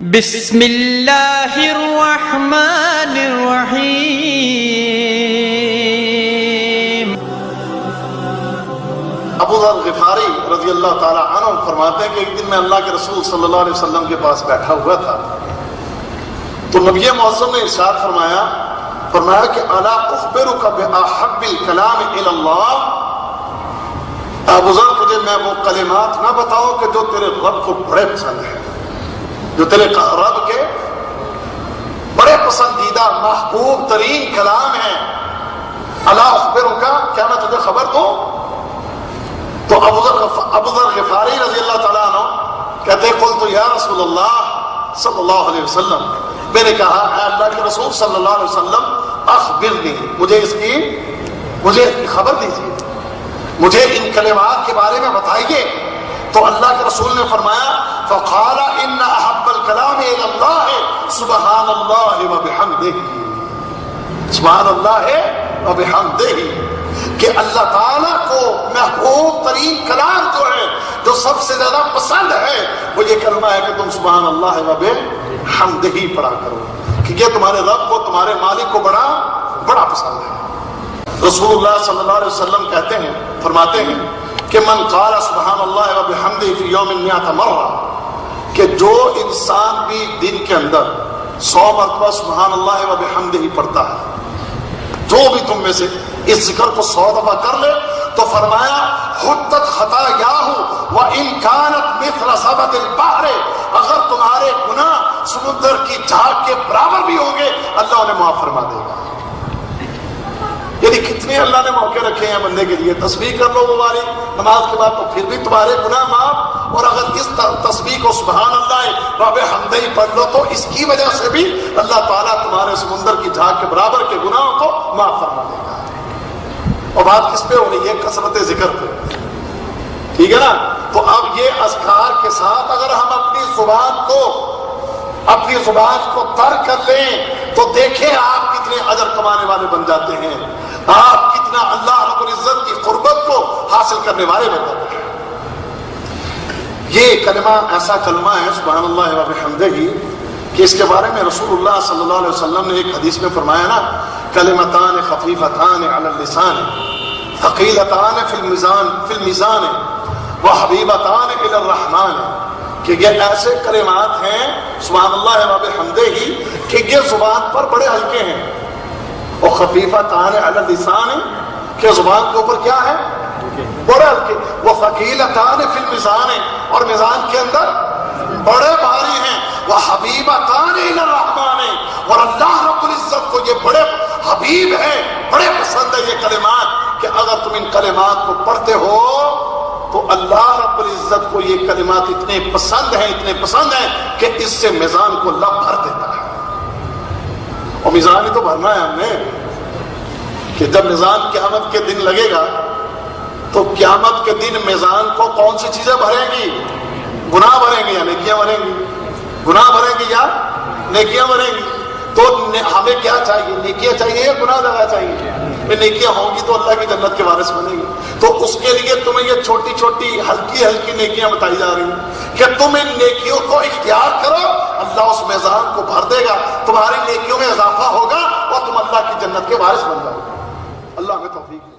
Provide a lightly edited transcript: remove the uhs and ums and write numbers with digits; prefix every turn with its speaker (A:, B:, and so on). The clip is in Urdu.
A: بسم اللہ الرحمن الرحیم۔
B: ابو ذر غفاری رضی اللہ تعالی عنہ فرماتے ہیں کہ ایک دن میں اللہ کے رسول صلی اللہ علیہ وسلم کے پاس بیٹھا ہوا تھا تو نبی معظم نے ارشاد فرمایا کہ الا اخبرک باحب الکلام الی اللہ، ابو ذر تجھے میں وہ کلمات نہ بتاؤں کہ جو تیرے رب کو بڑے پسند ہیں، جو تیرے رب کے بڑے پسندیدہ محبوب ترین کلام ہیں۔ الا اخبرک، کیا میں تجھے خبر دوں؟ تو ابو ذر غفاری رضی اللہ تعالیٰ عنہ کہتے ہیں قلت یا رسول اللہ صلی اللہ علیہ وسلم، میں نے کہا اے اللہ کے رسول صلی اللہ علیہ وسلم اخبرنی، مجھے اس کی خبر دیجیے، مجھے ان کلمات کے بارے میں بتائیے۔ تو اللہ کے رسول نے فرمایا فقال ان احب الکلام الی اللہ سبحان اللہ وبحمدہ، سبحان اللہ وبحمدہ، کہ اللہ تعالیٰ کو محبوب ترین کلام جو ہے، جو سب سے زیادہ پسند ہے، وہ یہ کلمہ ہے کہ تم سبحان اللہ وبحمدہ پڑھا کرو، کہ یہ تمہارے رب کو، تمہارے مالک کو بڑا پسند ہے۔ رسول اللہ صلی اللہ علیہ وسلم کہتے ہیں، فرماتے ہیں کہ من قال سبحان اللہ وبحمدہ فی یوم 100 مرہ، کہ جو انسان بھی دن کے اندر 100 مرتبہ سبحان اللہ وبحمدہ پڑھتا ہے، جو بھی تم میں سے اس ذکر کو 100 دفعہ کر لے، تو فرمایا حطت خطایاہ وان کانت مثل زبد البحر، اگر تمہارے گناہ سمندر کی جھاگ کے برابر بھی ہوں گے اللہ انہیں معاف فرما دے گا۔ یعنی کتنے اللہ نے موقع رکھے ہیں بندے کے لیے، تسبیح کر لو مبارک نماز کے بعد تو پھر بھی تمہارے گناہ معاف، اور اگر اس تسبیح کو سبحان اللہ وبحمدہ پڑھ لو تو اس کی وجہ سے بھی اللہ تعالیٰ تمہارے سمندر کی جھاگ کے برابر کے گناہوں کو معاف فرما دے گا۔ اور بات کس پہ ہو رہی ہے؟ کثرت ذکر پہ، ٹھیک ہے نا؟ تو اب یہ اذکار کے ساتھ اگر ہم اپنی زبان کو ترک کر لیں تو دیکھیں آپ کتنے اجر کمانے والے بن جاتے ہیں، آپ کتنا اللہ رب العزت کی قربت کو حاصل کرنے والے بن جاتے ہیں۔ یہ کلمہ ایسا کلمہ ہے سبحان اللہ وبحمدہ کہ اس کے بارے میں رسول اللہ صلی اللہ علیہ وسلم نے ایک حدیث میں فرمایا نا، کلمتان خفیفتان علی اللسان ثقیلتان فی المیزان وحبیبتان الی الرحمن، کہ یہ ایسے کلمات ہیں سبحان اللہ وبحمدہ کہ یہ زبان پر بڑے ہلکے ہیں، اور خفیفتان علی اللسان کہ زبان کے اوپر کیا ہے؟ بڑے ہلکے، وہ ثقیلتان فی المیزان، اور میزان کے اندر بڑے بھاری ہیں، وہ حبیبتان الی الرحمن، اور اللہ رب العزت کو یہ بڑے حبیب ہیں، بڑے پسند ہے یہ کلمات، کہ اگر تم ان کلمات کو پڑھتے ہو تو اللہ رب العزت کو یہ کلمات اتنے پسند ہیں کہ اس سے میزان کو اللہ بھر دیتا ہے۔ اور میزان ہی تو بھرنا ہے ہم نے، کہ جب میزان قیامت کے دن لگے گا تو قیامت کے دن میزان کو کون سی چیزیں بھریں گی؟ گناہ بھریں گی یا نیکیاں بھریں گی؟ گناہ بھریں گی یا نیکیاں بھریں گی؟ تو ہمیں کیا چاہیے؟ نیکیاں چاہیے یا گناہ زیادہ چاہیے؟ نیکیاں ہوں گی تو اللہ کی جنت کے وارث بنے گی۔ تو اس کے لیے تمہیں یہ چھوٹی چھوٹی ہلکی نیکیاں بتائی جا رہی ہیں کہ تم ان نیکیوں کو اختیار کرو، اللہ اس میزان کو بھر دے گا، تمہاری نیکیوں میں اضافہ ہوگا اور تم اللہ کی جنت کے وارث بن جاؤ گے۔ اللہ ہمیں توفیق